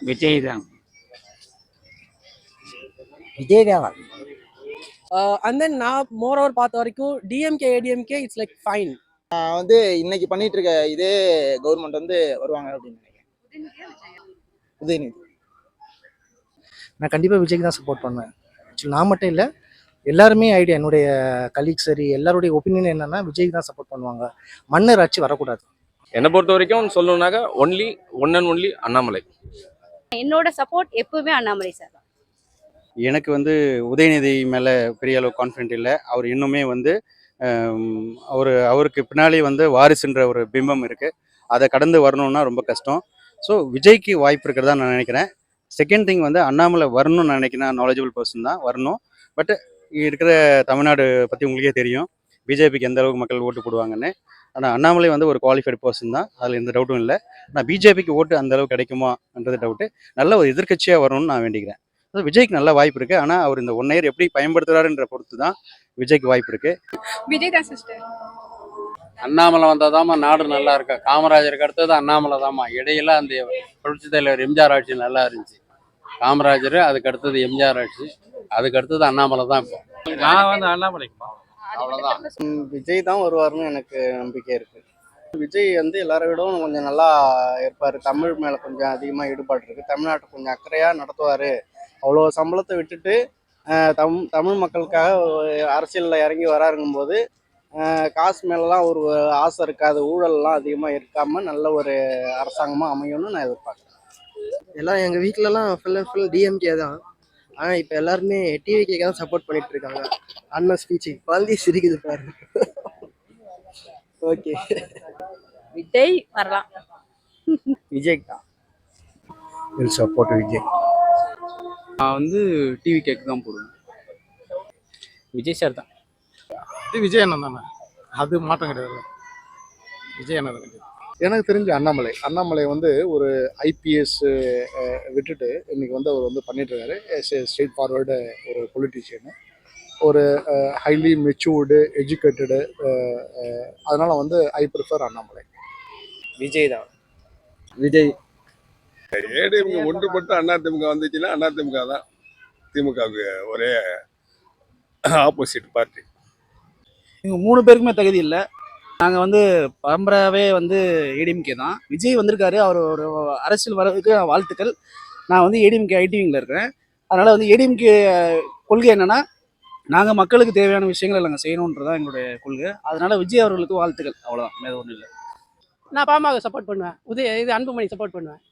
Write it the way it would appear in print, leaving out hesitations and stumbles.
விஜய் தான். விஜய் தான். And then நான் மோர் ஓவர் பார்த்த வரைக்கும் DMK ADMK it's like fine. இன்னைக்கு பண்ணிட்டு இருக்க இதே கவர்மெண்ட் வருவாங்க அப்படின்னு நினைக்கிறேன். உதயநிதி. நான் கண்டிப்பாக விஜய்க்கு தான் சப்போர்ட் பண்ணுவேன். ஆக்சுவலி நான் மட்டும் இல்லை, எல்லாருமே ஐடியா, என்னுடைய கலீக் சரி எல்லாருடைய ஒப்பீனியன் என்னன்னா விஜய்க்கு தான் சப்போர்ட் பண்ணுவாங்க. மன்னர் ஆட்சி வரக்கூடாது. என்னை பொறுத்த வரைக்கும் சொல்லணும்னாக்க ஒன் அண்ட் ஒன்லி அண்ணாமலை. என்னோட சப்போர்ட் எப்பவுமே அண்ணாமலை சார் தான். எனக்கு உதயநிதி மேலே பெரிய அளவு கான்ஃபிடென்ட் இல்லை. அவர் இன்னுமே அவருக்கு பின்னாடி வாரிசுன்ற ஒரு பிம்பம் இருக்குது. அதை கடந்து வரணும்னா ரொம்ப கஷ்டம். ஸோ விஜய்க்கு வாய்ப்பு இருக்கிறதா நான் நினைக்கிறேன். செகண்ட் திங் அண்ணாமலை வரணும்னு நினைக்கிறேன். நாலேஜபிள் பர்சன் தான் வரணும். பட் இருக்கிற தமிழ்நாடு பற்றி உங்களுக்கே தெரியும், பிஜேபிக்கு எந்த அளவுக்கு மக்கள் ஓட்டு போடுவாங்கன்னு. ஆனால் அண்ணாமலை ஒரு குவாலிஃபைடு பர்சன் தான், அதில் எந்த டவுட்டும் இல்லை. ஆனால் பிஜேபிக்கு ஓட்டு அந்த அளவுக்கு கிடைக்குமான்றது டவுட்டு. நல்ல ஒரு எதிர்க்கட்சியாக வரணும்னு நான் வேண்டிக்கிறேன். விஜய்க்கு நல்ல வாய்ப்பு இருக்குது. ஆனால் அவர் இந்த 1 இயர் எப்படி பயன்படுத்துறாருன்ற பொறுத்து தான் விஜய்க்கு வாய்ப்பு இருக்குது. விஜய் தான் சிஸ்டர். அண்ணாமலை வந்தாதாம்மா நாடு நல்லா இருக்கா. காமராஜருக்கு அடுத்தது அண்ணாமலை தாம்மா. இடையில அந்த புரட்சி தலைவர் எம்ஜிஆர் ஆட்சி நல்லா இருந்துச்சு. காமராஜர், அதுக்கு அடுத்தது எம்ஜிஆர் ஆட்சி, அதுக்கு அடுத்தது அண்ணாமலை தான். இப்போ நான் அண்ணாமலைக்கு அவ்வளோதான். விஜய் தான் வருவாருன்னு எனக்கு நம்பிக்கை இருக்கு. விஜய் எல்லாரை விடவும் கொஞ்சம் நல்லா இருப்பார். தமிழ் மேலே கொஞ்சம் அதிகமாக ஈடுபாடு இருக்குது. தமிழ்நாட்டை கொஞ்சம் அக்கறையாக நடத்துவார். அவ்வளோ சம்பளத்தை விட்டுட்டு தமிழ் மக்களுக்காக அரசியலில் இறங்கி வராருங்கும்போது காசு மேலெலாம் ஒரு ஆசை இருக்காது. ஊழல்லாம் அதிகமாக இருக்காமல் நல்ல ஒரு அரசாங்கமாக அமையும்னு நான் எதிர்பார்க்குறேன். எல்லாம் எங்கள் வீட்டிலலாம் ஃபுல் அண்ட் ஃபுல் டிஎம்கே தான். ஆனால் இப்போ எல்லாருமே டிவிகேக்கு தான் சப்போர்ட் பண்ணிட்டு இருக்காங்க. அண்ணன் ஸ்பீச்சு குழந்தை சிரிக்குது பாரு. ஓகே, விஜய் வரலாம். விஜய் தான். Will support Vijay. நான் டிவி கேக்கு தான் போடுவேன். விஜய் சார் தான். இது விஜய் அண்ணன் தானே, அது மாற்றம் கிடையாது. விஜய் அண்ணன் கிடையாது. எனக்கு தெரிஞ்ச அண்ணாமலை ஒரு ஐபிஎஸ் விட்டுட்டு இன்னைக்கு அவர் பண்ணிட்டு இருக்காரு. ஸ்ட்ரெயிட் ஃபார்வர்டு ஒரு பொலிட்டீஷியனு, ஒரு ஹைலி மெச்சூர்டு எஜுகேட்டடு. அதனால ஐ ப்ரிஃபர் அண்ணாமலை. விஜய் தான். விஜய். ஏடிஎம்கே ஒன்றுபட்டு அதிமுக வந்துச்சுன்னா அதிமுக தான் திமுகவுக்கு ஒரே ஆப்போசிட் பார்ட்டி. இவங்க 3 பேருக்குமே தகுதி இல்லை. நாங்கள் பரம்பராகவே ஏடிஎம்கே தான். விஜய் வந்திருக்காரு, அவர் ஒரு அரசியல் வரதுக்கு வாழ்த்துக்கள். நான் ஏடிஎம்கே ஐடிவிங்கில் இருக்கிறேன். அதனால் ஏடிஎம்கே கொள்கை என்னென்னா, நாங்கள் மக்களுக்கு தேவையான விஷயங்களை நாங்கள் செய்யணுன்றதான் எங்களுடைய கொள்கை. அதனால் விஜய் அவர்களுக்கு வாழ்த்துக்கள், அவ்வளோதான், வேறு ஒன்றும் இல்லை. நான் பாமக சப்போர்ட் பண்ணுவேன். இது அன்புமணி சப்போர்ட் பண்ணுவேன்.